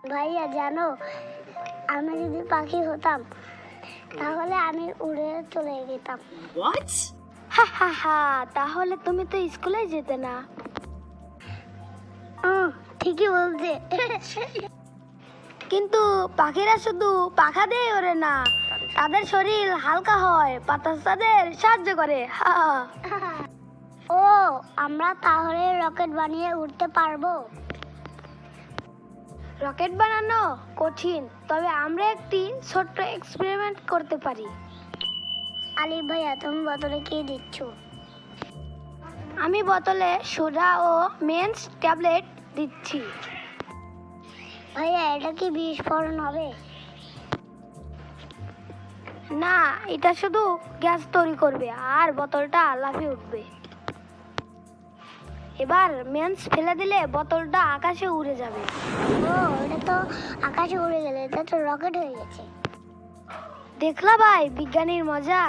ভাইয়া জানো, আমি যদি পাখি হতাম তাহলে আমি উড়ে চলে যেতাম। হোয়াট? হা হা হা, তাহলে তুমি তো স্কুলে যেতে না। ঠিকই বলছে। কিন্তু পাখিরা শুধু পাখা দিয়ে ওড়ে না, তাদের শরীর হালকা হয়, বাতাস তাদের সাহায্য করে। হা হা। ও, আমরা তাহলে রকেট বানিয়ে উড়তে পারবো? রকেট বানানো কঠিন, তবে আমরা একটি ছোট্ট এক্সপেরিমেন্ট করতে পারি। আলিফ ভাইয়া, তুমি বোতলে কি দিচ্ছ? আমি বোতলে সোডা ও মেন্স ট্যাবলেট দিচ্ছি। ভাইয়া, এটা কি বিস্ফোরণ হবে? না, এটা শুধু গ্যাস তৈরি করবে আর বোতলটা লাফিয়ে উঠবে। এবার মেন্স ফেলে দিলে বোতলটা আকাশে উড়ে যাবে। ও, এটা তো আকাশে উড়ে গেলে এটা তো রকেট হয়ে গেছে। দেখলা ভাই, বিজ্ঞানীর মজা।